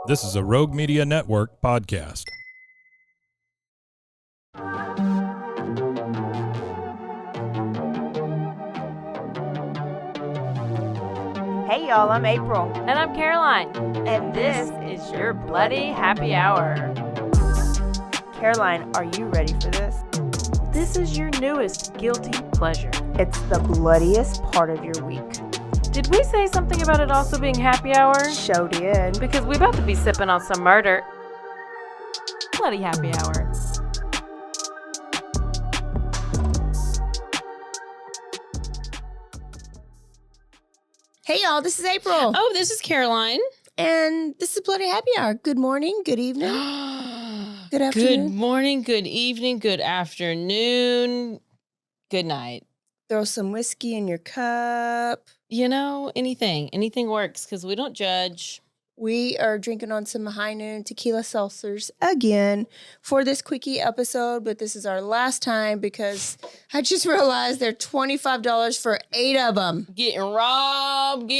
This is a Rogue Media Network podcast. Hey y'all, I'm April. And I'm Caroline. And this is your Bloody Happy Hour. Caroline, are you ready for this? This is your newest guilty pleasure. It's the bloodiest part of your week. Did we say something about it also being happy hour? Show did. Because we about to be sipping on some murder. Bloody Happy Hour. Hey y'all, this is April. Oh, this is Caroline. And this is Bloody Happy Hour. Good morning, good evening, good afternoon. Good morning, good evening, good afternoon, good night. Throw some whiskey in your cup. You know, anything works because we don't judge. We are drinking on some high noon tequila seltzers again for this quickie episode, but this is our last time because I just realized they're $25 for 8 of them. Getting robbed.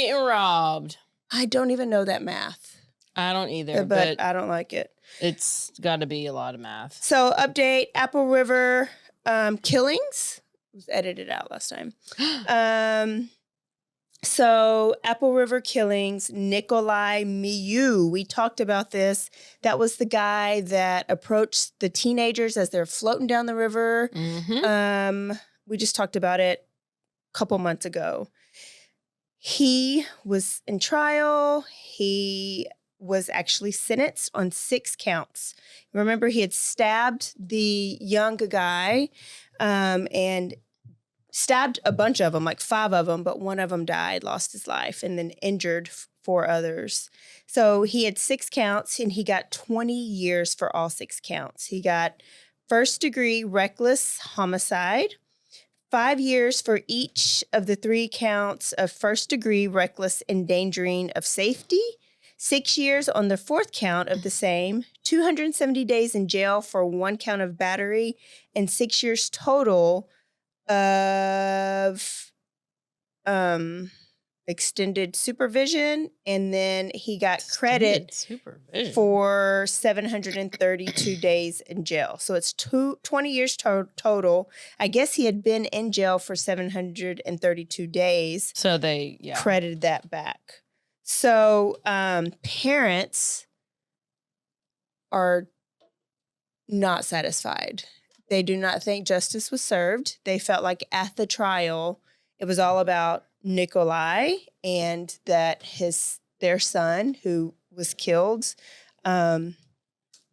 I don't even know that math. I don't either, but I don't like it. It's got to be a lot of math. So update, Apple River killings. It was edited out last time. So Apple River killings, Nikolai Miu. We talked about this. That was the guy that approached the teenagers as they're floating down the river. Mm-hmm. We just talked about it a couple months ago. He was in trial. He was actually sentenced on 6 counts. Remember, he had stabbed the young guy and stabbed a bunch of them, like 5 of them, but one of them died, lost his life, and then injured 4 others. So he had 6 counts, and he got 20 years for all 6 counts. He got first-degree reckless homicide, 5 years for each of the 3 counts of first-degree reckless endangering of safety, 6 years on the 4th count of the same, 270 days in jail for 1 count of battery, and 6 years total of extended supervision, and then he got credit for 732 days in jail. So it's 20 years total. I guess he had been in jail for 732 days. So they credited that back. So parents are not satisfied. They do not think justice was served. They felt like at the trial, it was all about Nikolai and that their son who was killed,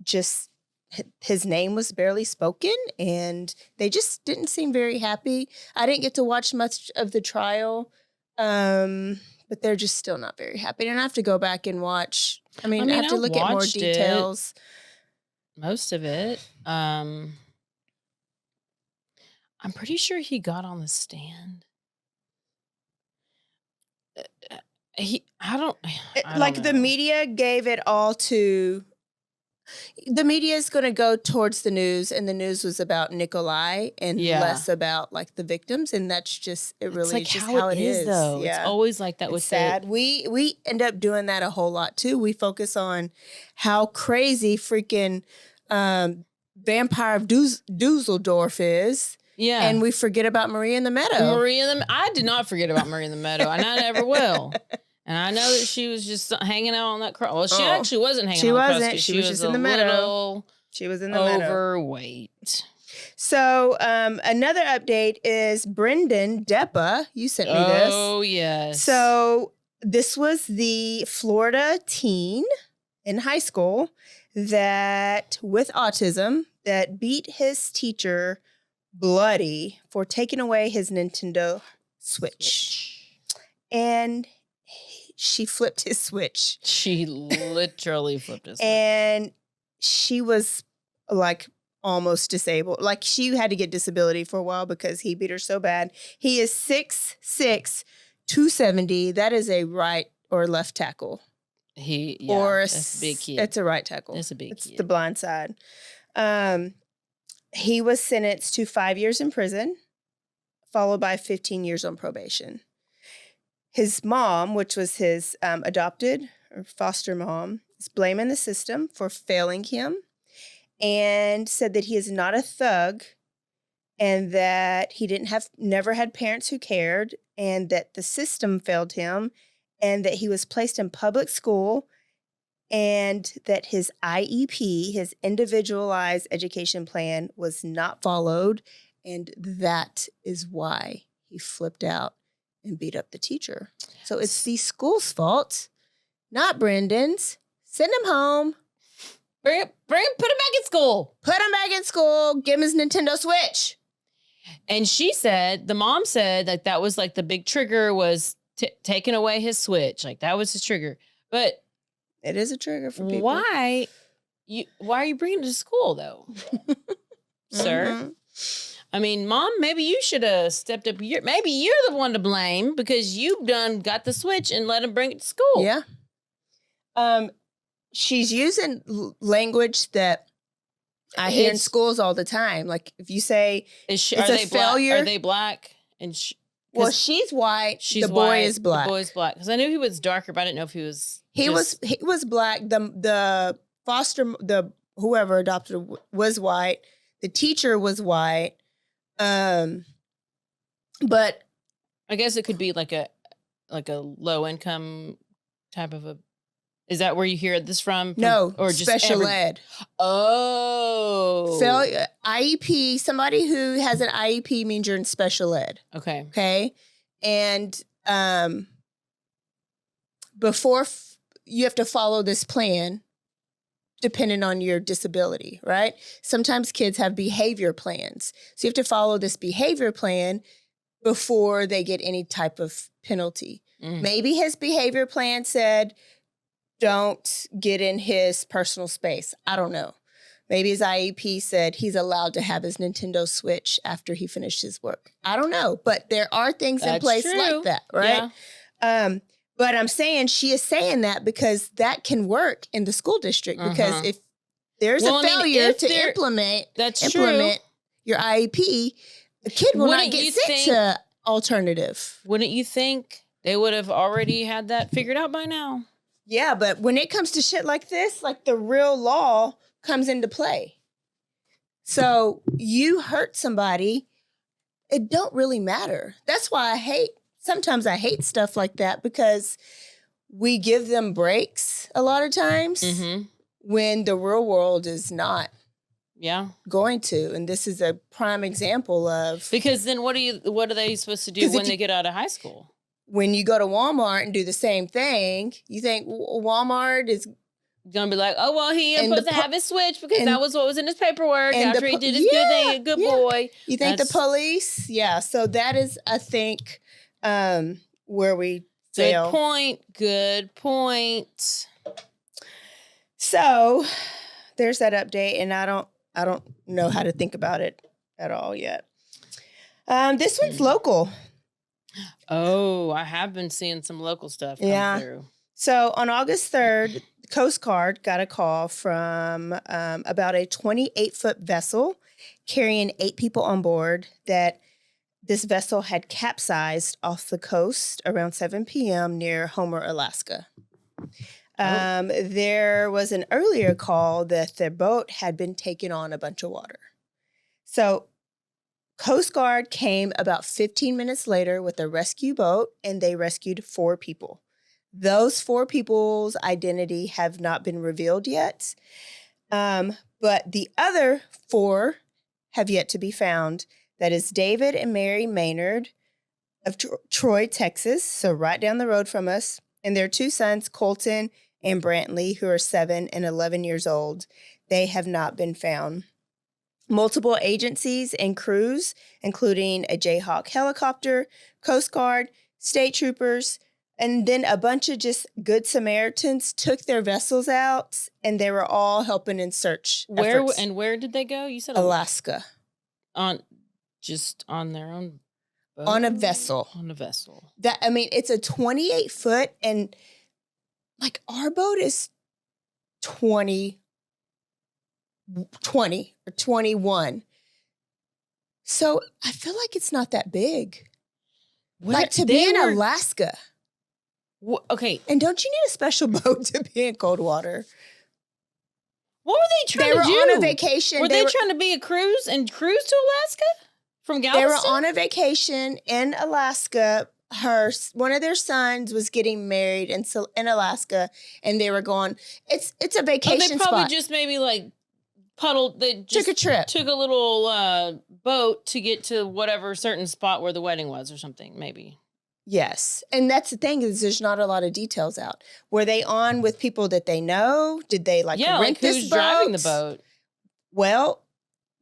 just his name was barely spoken, and they just didn't seem very happy. I didn't get to watch much of the trial, but they're just still not very happy. And I have to go back and watch. I have to look at more details. Most of it. I'm pretty sure he got on the stand. The media gave it all to. The media is going to go towards the news, and the news was about Nikolai and less about like the victims, and that's just it. Really, like is just how it is. Though Yeah. It's always like that. It's with sad. We end up doing that a whole lot too. We focus on how crazy freaking Vampire of Dusseldorf is. Yeah. And we forget about Maria in the Meadow. I did not forget about Maria in the Meadow, and I never will. And I know that she was just hanging out on that cross. Well, she actually wasn't hanging on the cross. She was just in the meadow. She was in the meadow. Overweight. So another update is Brendan Deppa. You sent me this. Oh, yes. So this was the Florida teen in high school that with autism that beat his teacher bloody for taking away his Nintendo Switch. And she flipped his Switch. She literally flipped his Switch. And she was like almost disabled. Like she had to get disability for a while because he beat her so bad. He is 6'6", 270. That is a right or left tackle. That's a big kid. It's a right tackle. It's a big kid. It's the blind side. He was sentenced to 5 years in prison, followed by 15 years on probation. His mom, which was his adopted her foster mom, is blaming the system for failing him and said that he is not a thug and that he never had parents who cared and that the system failed him and that he was placed in public school and that his IEP, his individualized education plan, was not followed. And that is why he flipped out and beat up the teacher. So it's the school's fault, not Brendan's. Send him home. Put him back in school. Put him back in school. Give him his Nintendo Switch. And the mom said that was like the big trigger was taking away his Switch. Like that was his trigger. But it is a trigger for people. Why are you bringing it to school though, sir? Mm-hmm. I mean, Mom, maybe you should have stepped up. Maybe you're the one to blame because you got the Switch and let him bring it to school. Yeah. She's using language that I hear in schools all the time. Like if you say it's a failure. Are they black? And well, she's white. The boy is black. The boy is black. Because I knew he was darker, but I didn't know if he was. He was black. The whoever adopted was white. The teacher was white. But I guess it could be like a low income type of a. Is that where you hear this from? No, or just special ed. Oh, IEP. Somebody who has an IEP means you're in special ed. Okay, and before you have to follow this plan, depending on your disability, right? Sometimes kids have behavior plans, so you have to follow this behavior plan before they get any type of penalty. Maybe his behavior plan said, don't get in his personal space. I don't know. Maybe his IEP said he's allowed to have his Nintendo Switch after he finished his work. I don't know. But there are things in place like that, right? Yeah. But I'm saying she is saying that because that can work in the school district. Because if there's a failure to implement your IEP, the kid will not get sent to alternative. Wouldn't you think they would have already had that figured out by now? Yeah, but when it comes to shit like this, like the real law comes into play. So you hurt somebody, it don't really matter. That's why sometimes I hate stuff like that because we give them breaks a lot of times when the real world is not going to. And this is a prime example of. Because then what are they supposed to do when they get out of high school? When you go to Walmart and do the same thing, you think Walmart is going to be like, oh, well, he is supposed to have his Switch because that was what was in his paperwork after he did his good thing, a good boy. You think the police? Yeah. So that is, I think, where we fail. Good point. So there's that update, and I don't know how to think about it at all yet. This one's local. Oh, I have been seeing some local stuff come through. So on August 3rd, the Coast Guard got a call from about a 28-foot vessel carrying 8 people on board that this vessel had capsized off the coast around 7 p.m. near Homer, Alaska. There was an earlier call that their boat had been taking on a bunch of water. So Coast Guard came about 15 minutes later with a rescue boat, and they rescued 4 people. Those 4 people's identity have not been revealed yet, but the other 4 have yet to be found. That is David and Mary Maynard of Troy, Texas, so right down the road from us, and their 2 sons, Colton and Brantley, who are 7 and 11 years old. They have not been found. Multiple agencies and crews, including a Jayhawk helicopter, Coast Guard, state troopers, and then a bunch of just good Samaritans took their vessels out, and they were all helping in search efforts. Where did they go? You said Alaska. On their own boat? On a vessel. On a vessel. It's a 28-foot, and like our boat is 20 or 21. So I feel like it's not that big. Like to be in Alaska. Okay. And don't you need a special boat to be in cold water? What were they trying to do? They were on a vacation. Were they trying to be a cruise to Alaska from Galveston? They were on a vacation in Alaska. One of their sons was getting married in Alaska, and they were going. It's a vacation. They probably just maybe like puddled. They just took a trip, took a little boat to get to whatever certain spot where the wedding was, or something. Maybe. Yes, and that's the thing is there's not a lot of details out. Were they on with people that they know? Did they rent this who's boat? Driving the boat? Well,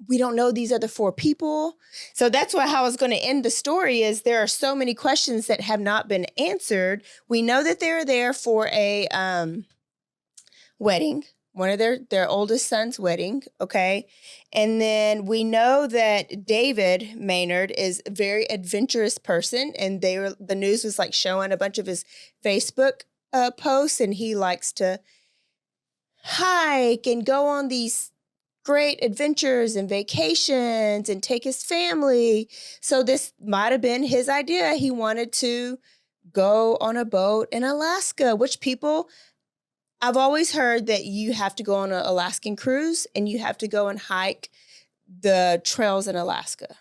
we don't know these other 4 people. So that's how I was going to end the story is there are so many questions that have not been answered. We know that they're there for a wedding, one of their oldest son's wedding, okay? And then we know that David Maynard is a very adventurous person, and the news was showing a bunch of his Facebook posts, and he likes to hike and go on these great adventures and vacations and take his family. So this might have been his idea. He wanted to go on a boat in Alaska, which I've always heard that you have to go on an Alaskan cruise and you have to go and hike the trails in Alaska.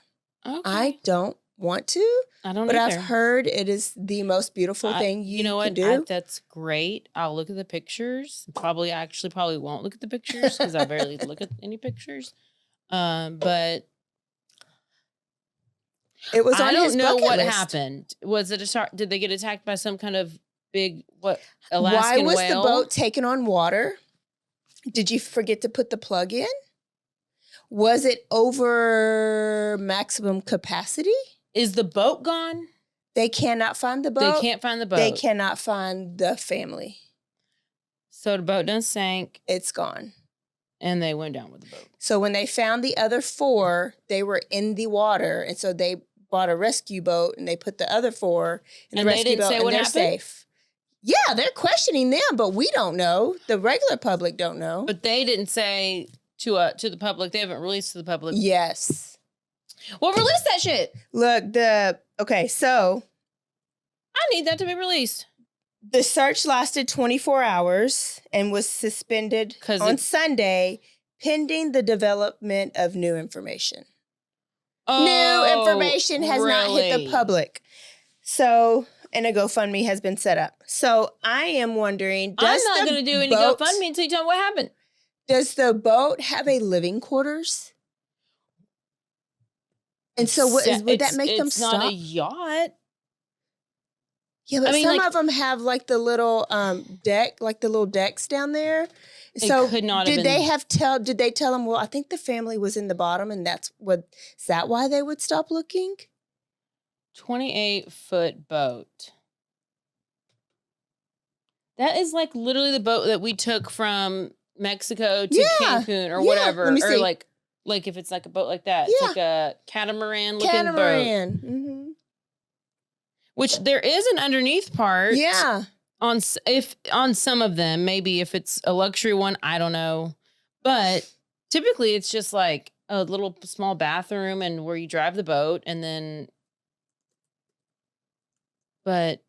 Okay. I don't want to. I don't But either. I've heard it is the most beautiful thing you know can what? do. That's great. I'll look at the pictures. Probably won't look at the pictures because I barely look at any pictures. But it was on I don't his know bucket what list. happened. Was it did they get attacked by some kind of big Alaskan Why was whale? the boat taken on water? Did you forget to put the plug in? Was it over maximum capacity? Is the boat gone? They cannot find the boat. They can't find the boat. They cannot find the family. So the boat done sank. It's gone. And they went down with the boat. So when they found the other 4, they were in the water. And so they bought a rescue boat and they put the other 4 in the rescue boat and they're safe. Yeah, they're questioning them, but we don't know. The regular public don't know. But they didn't say to the public. They haven't released to the public. Yes. Well, release that shit. Look, so I need that to be released. The search lasted 24 hours and was suspended on Sunday pending the development of new information. New information has not hit the public. So, and a GoFundMe has been set up. So I am wondering, I'm not going to do any GoFundMe until you tell me what happened. Does the boat have a living quarters? And so would that make them stop? It's not a yacht. Yeah, but some of them have the little deck, the little decks down there. So could not did they tell them, well, I think the family was in the bottom and is that why they would stop looking? 28-foot boat. That is literally the boat that we took from Mexico to Cancun or whatever. Let me see. Or like if it's a boat like that. It's like a catamaran looking boat. Mm-hmm. Which there is an underneath part. Yeah. On some of them, maybe if it's a luxury one, I don't know. But typically it's just a little small bathroom and where you drive the boat and then. But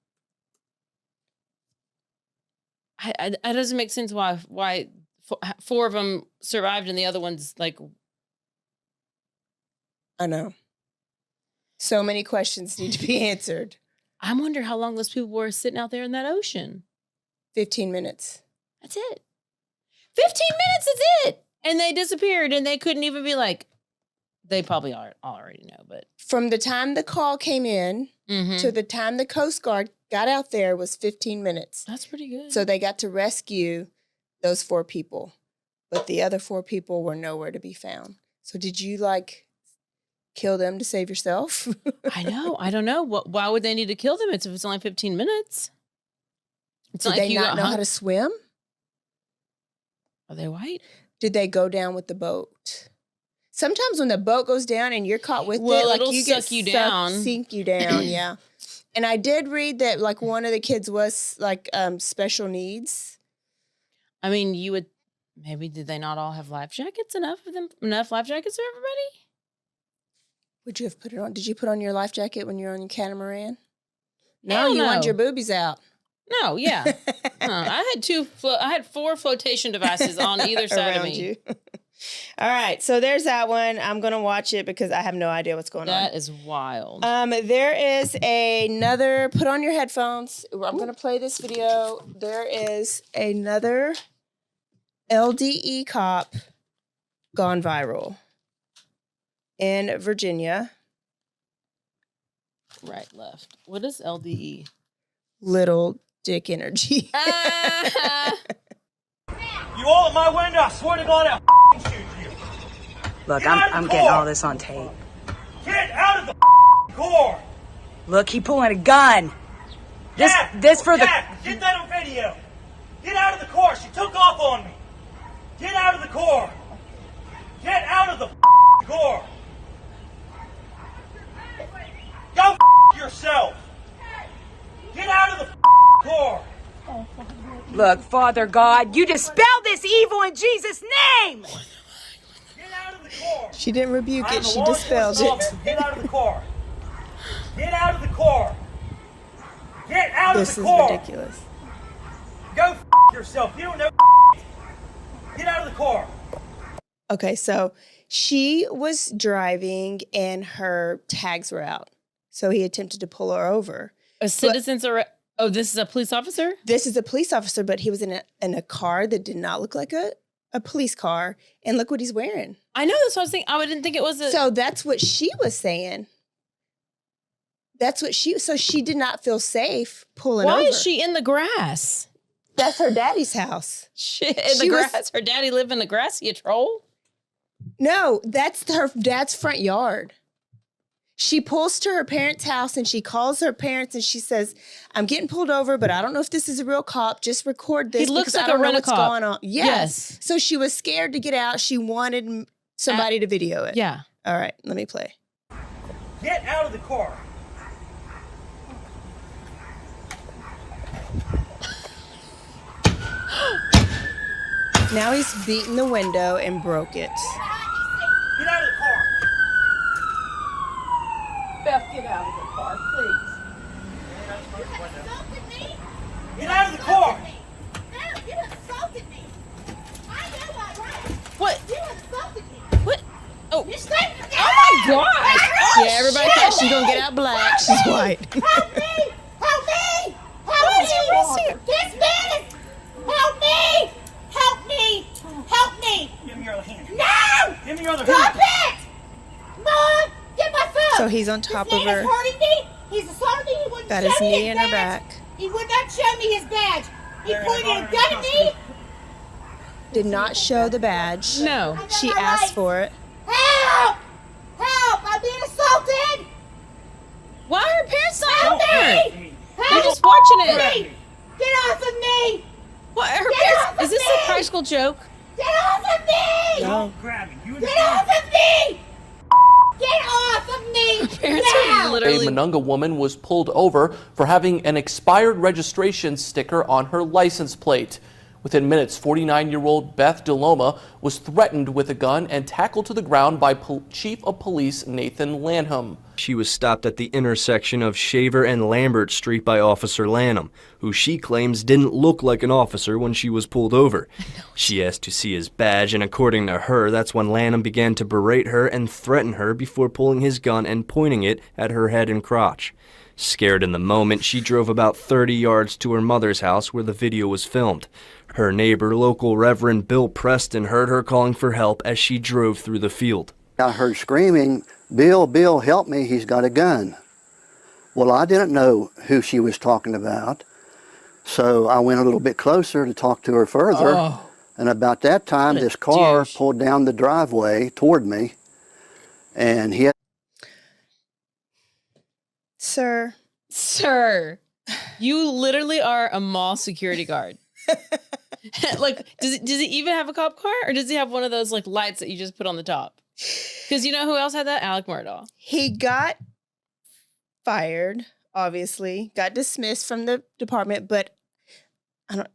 it doesn't make sense why 4 of them survived and the other one's I know. So many questions need to be answered. I wonder how long those people were sitting out there in that ocean. 15 minutes. That's it. 15 minutes is it. And they disappeared and they couldn't even be they probably already know, but. From the time the call came in to the time the Coast Guard got out there was 15 minutes. That's pretty good. So they got to rescue those 4 people. But the other 4 people were nowhere to be found. So did you kill them to save yourself? I know. I don't know. Why would they need to kill them if it's only 15 minutes? Did they not know how to swim? Are they white? Did they go down with the boat? Sometimes when the boat goes down and you're caught with it, it'll sink you down, yeah. And I did read that one of the kids was special needs. I mean, did they not all have life jackets? Enough life jackets for everybody? Would you have put it on? Did you put on your life jacket when you were on your catamaran? No, you want your boobies out. No, yeah. I had 4 flotation devices on either side of me. You. All right, so there's that one. I'm going to watch it because I have no idea what's going on. That is wild. There is another, put on your headphones. I'm going to play this video. There is another LDE cop gone viral in Virginia. Right, left. What is LDE? Little dick energy. You all at my window, I swear to God, I'll shoot you. Look, I'm getting all this on tape. Get out of the car. Look, he pulling a gun. This for the... Get that on video. Get out of the car. She took off on me. Get out of the car. Get out of the car. Go yourself. Get out of the car. Look, Father God, you dispel this evil in Jesus' name. Get out of the car. She didn't rebuke it. She dispelled it. Get out of the car. Get out of the car. Get out of the car. This is ridiculous. Go yourself. You don't know. Get out of the car. Okay, so she was driving and her tags were out. So he attempted to pull her over. A citizen's arrest. Oh, this is a police officer? This is a police officer, but he was in a car that did not look like a police car. And look what he's wearing. I know, that's what I was thinking. I didn't think it was a... So that's what she was saying. So she did not feel safe pulling over. Why is she in the grass? That's her daddy's house. Shit, in the grass? Her daddy live in the grass? You troll? No, that's her dad's front yard. She pulls to her parents' house and she calls her parents and she says, I'm getting pulled over, but I don't know if this is a real cop. Just record this. He looks like I don't a know what's rent-a-cop. going on. Yes. So she was scared to get out. She wanted somebody to video it. Yeah. All right, let me play. Get out of the car. Now he's beating the window and broke it. Get out of the car. Beth, get out of the car, please. Get out of the car. No, you assaulted me. I know my rights. What? You assaulted me. What? Oh. You're straight from Oh my gosh. Yeah, everybody thought she's going to get out black. She's white. Help me! Help me! Help me! This man is... Help me! Help me! Help me! Give me your other hand. No! Give me your other Stop hand. it! Mom, get my phone! So he's on top this of man her. is hurting me. He's assaulting me. He wouldn't Got show his me knee his in her badge. back. He would not show me his badge. He pointed a gun at me. Did not show the badge. No. She asked for it. Help! Help! I'm being assaulted! Why are her parents not Help out there? me! You're just watching it. Me! Get off of me! What? Her Get parents? off of Is this me! a practical joke? Get off of me! Don't grab me. You Get off of me! Get off of me! Parents now! are A literally... Monongah woman was pulled over for having an expired registration sticker on her license plate. Within minutes, 49-year-old Beth DeLoma was threatened with a gun and tackled to the ground by Chief of Police Nathan Lanham. She was stopped at the intersection of Shaver and Lambert Street by Officer Lanham, who she claims didn't look like an officer when she was pulled over. She asked to see his badge, and according to her, that's when Lanham began to berate her and threaten her before pulling his gun and pointing it at her head and crotch. Scared in the moment, she drove about 30 yards to her mother's house where the video was filmed. Her neighbor, local Reverend Bill Preston, heard her calling for help as she drove through the field. I heard screaming, Bill, help me, he's got a gun. Well, I didn't know who she was talking about, so I went a little bit closer to talk to her further, and about that time, this car pulled down the driveway toward me, and he had... Sir, you literally are a mall security guard. Like, does he even have a cop car, or does he have one of those like lights that you just put on the top? Because you know who else had that? Alec Murdaugh. he got fired, obviously, got dismissed from the department, but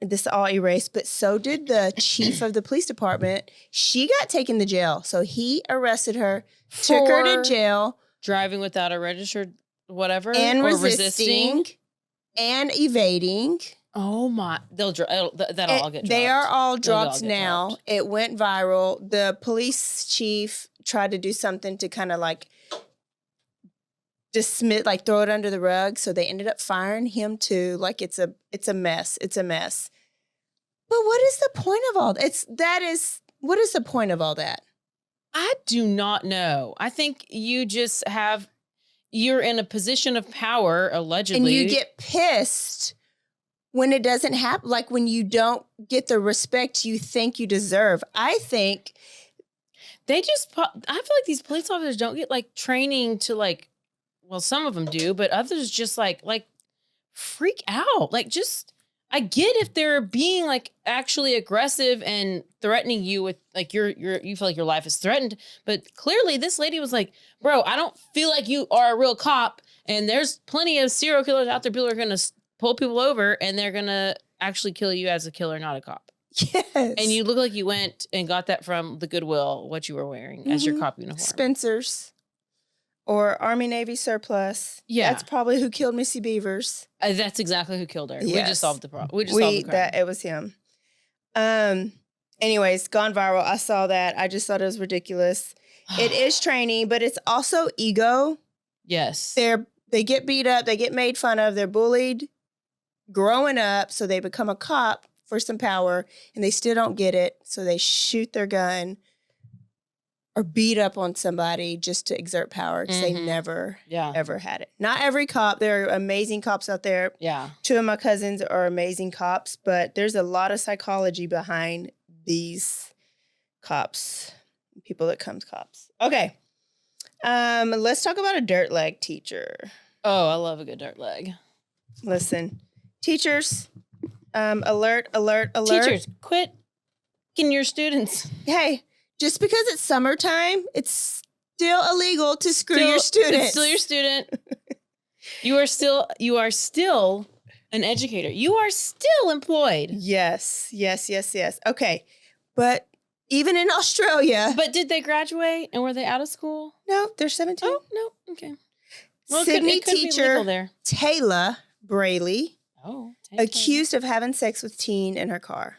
this is all erased, but so did the chief of the police department. She got taken to jail. So he arrested her, took her to jail. Driving without a registered whatever. And or resisting. And evading. Oh my! That'll all get dropped. They are all dropped now. It went viral. The police chief tried to do something to kind of like dismiss, like throw it under the rug. So they ended up firing him too. Like it's a mess. It's a mess. But what is the point of all that? What is the point of all that? I do not know. I think you're in a position of power, allegedly. And you get pissed when it doesn't happen, like when you don't get the respect you think you deserve. I think I feel like these police officers don't get like training to like, well, some of them do, but others just like freak out. Like I get if they're being like actually aggressive and threatening you with like you feel like your life is threatened, but clearly this lady was like, bro, I don't feel like you are a real cop, and there's plenty of serial killers out there. People are going to pull people over and they're going to actually kill you as a killer, not a cop. Yes. And you look like you went and got that from the Goodwill, what you were wearing as your cop uniform. Spencer's or Army Navy surplus. Yeah. That's probably who killed Missy Beavers. That's exactly who killed her. Yes. We just solved the problem. We just solved the crime. It was him. Anyways, gone viral. I saw that. I just thought it was ridiculous. It is training, but it's also ego. Yes. They get beat up. They get made fun of. They're bullied growing up, so they become a cop for some power, and they still don't get it, so they shoot their gun or beat up on somebody just to exert power because they never, ever had it. Not every cop. There are amazing cops out there. Yeah. 2 of my cousins are amazing cops, but there's a lot of psychology behind these cops, people that come cops. Okay. Let's talk about a dirt leg teacher. Oh, I love a good dirt leg. Listen, teachers, alert. Teachers, quit kicking your students. Hey, just because it's summertime, it's still illegal to screw your students. It's still your student. You are still an educator. You are still employed. Yes. Okay. But even in Australia. But did they graduate and were they out of school? No, they're 17. Oh, no. Okay. Well, Sydney it could teacher there. Taylor Brayley accused Taylor. of having sex with teen in her car.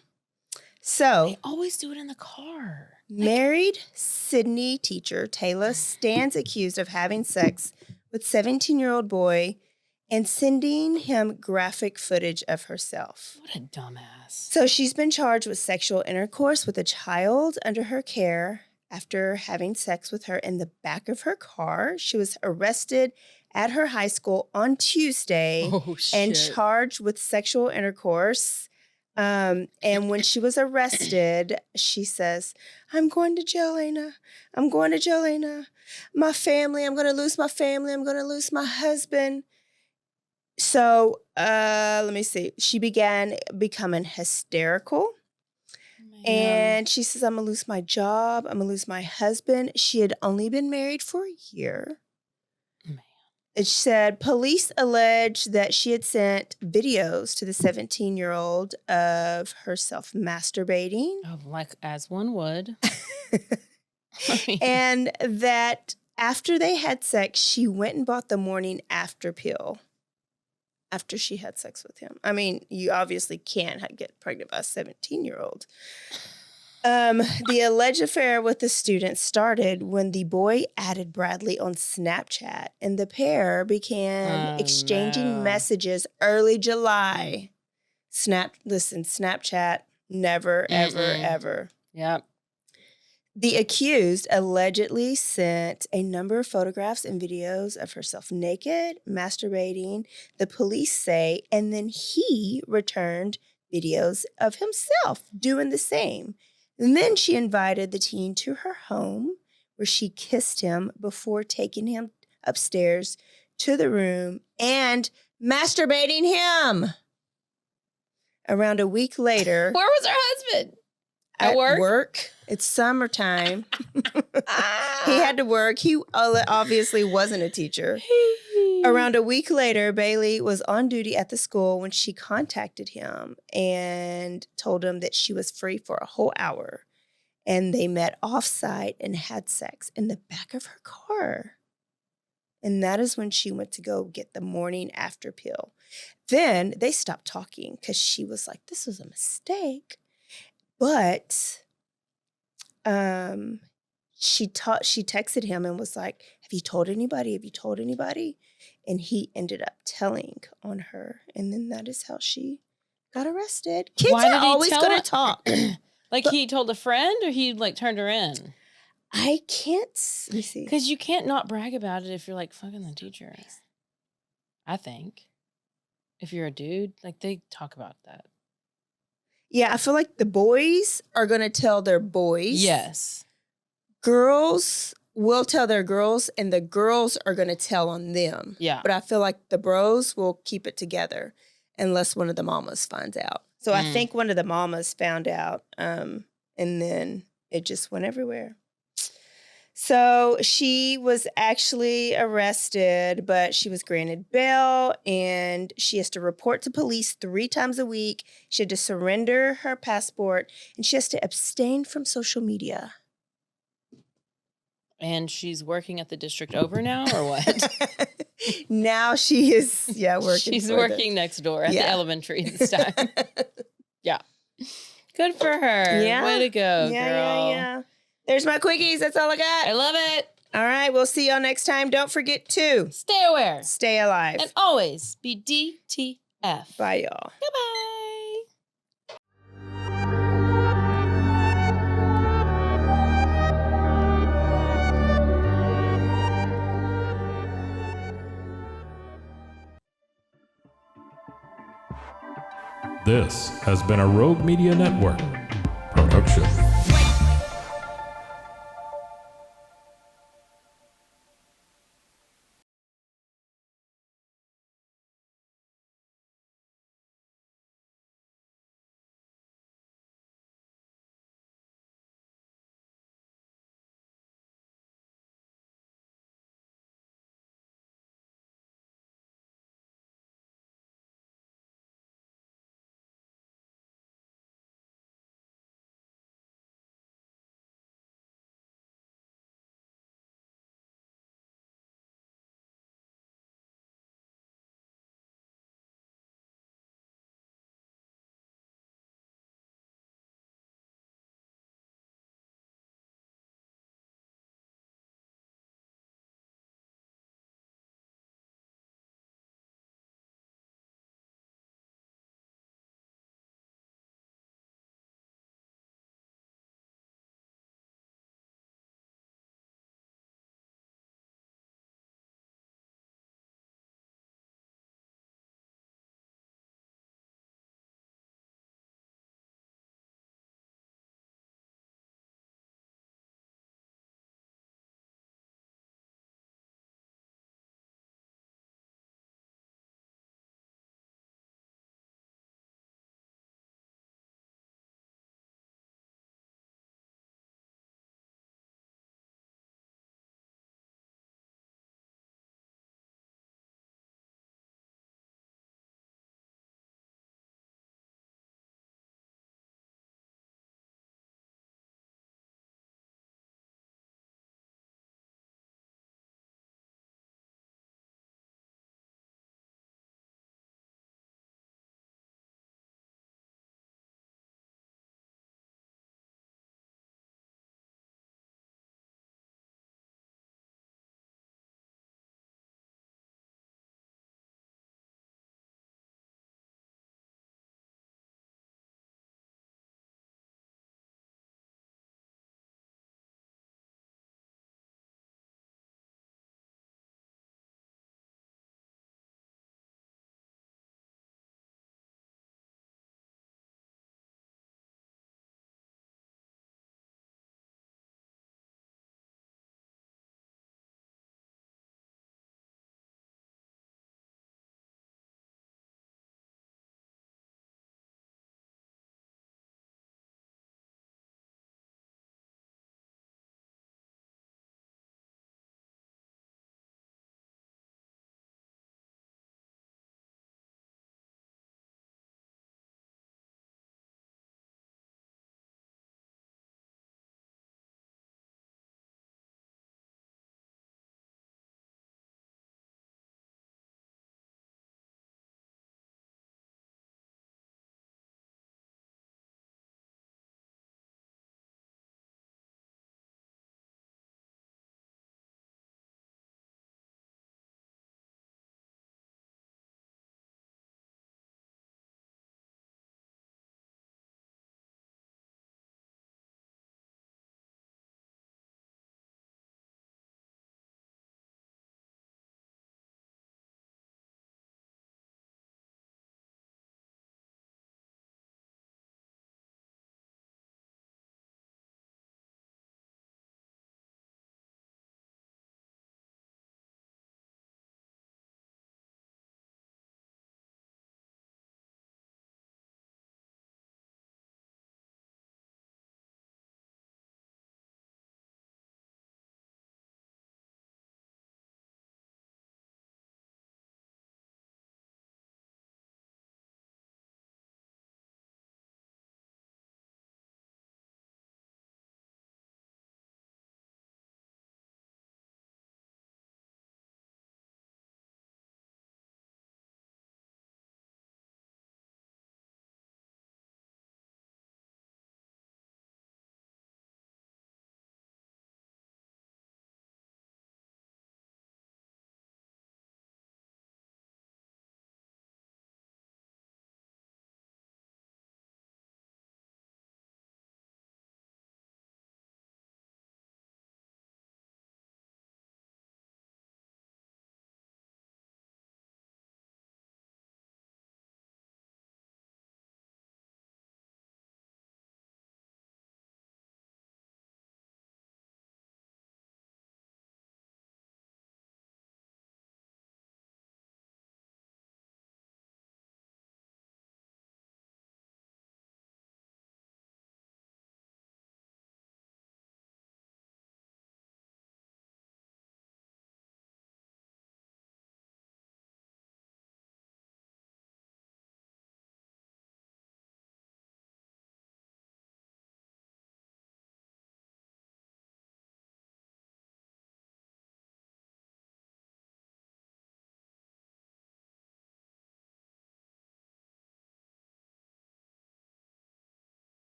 So they always do it in the car. Married Sydney teacher Taylor stands accused of having sex with 17-year-old boy and sending him graphic footage of herself. What a dumbass. So she's been charged with sexual intercourse with a child under her care after having sex with her in the back of her car. She was arrested at her high school on Tuesday and charged with sexual intercourse. And when she was arrested, she says, I'm going to jail, Lena. I'm going to jail, Lena. My family, I'm going to lose my family. I'm going to lose my husband. So, let me see. She began becoming hysterical. And she says, I'm going to lose my job. I'm going to lose my husband. She had only been married for a year. It said police alleged that she had sent videos to the 17-year-old of herself masturbating. Oh, like as one would. And that after they had sex, she went and bought the morning after pill after she had sex with him. I mean, you obviously can't get pregnant by a 17-year-old. The alleged affair with the student started when the boy added Bradley on Snapchat, and the pair began exchanging messages early July. Snapchat, never, ever. Yep. The accused allegedly sent a number of photographs and videos of herself naked, masturbating, the police say, and then he returned videos of himself doing the same. And then she invited the teen to her home where she kissed him before taking him upstairs to the room and masturbating him. Around a week later. Where was her husband? At work. It's summertime. He had to work. He obviously wasn't a teacher. Around a week later, Bailey was on duty at the school when she contacted him and told him that she was free for a whole hour. And they met off-site and had sex in the back of her car. And that is when she went to go get the morning after pill. Then they stopped talking because she was like, this was a mistake. But she texted him and was like, have you told anybody? Have you told anybody? And he ended up telling on her. And then that is how she got arrested. Kids are always going to talk. Like he told a friend or he like turned her in? I can't. Let me see. Because you can't not brag about it if you're like fucking the teacher. I think. If you're a dude, like they talk about that. Yeah, I feel like the boys are going to tell their boys. Yes. Girls will tell their girls, and the girls are going to tell on them. Yeah. But I feel like the bros will keep it together unless one of the mamas finds out. So I think one of the mamas found out, and then it just went everywhere. So she was actually arrested, but she was granted bail, and she has to report to police 3 times a week. She had to surrender her passport, and she has to abstain from social media. And she's working at the district over now, or what? Now she is, working. She's working next door at the elementary this time. Yeah. Good for her. Yeah. Way to go, girl. Yeah. There's my quickies. That's all I got. I love it. All right. We'll see y'all next time. Don't forget to stay aware, stay alive, and always be DTF. Bye, y'all. Goodbye. This has been a Rogue Media Network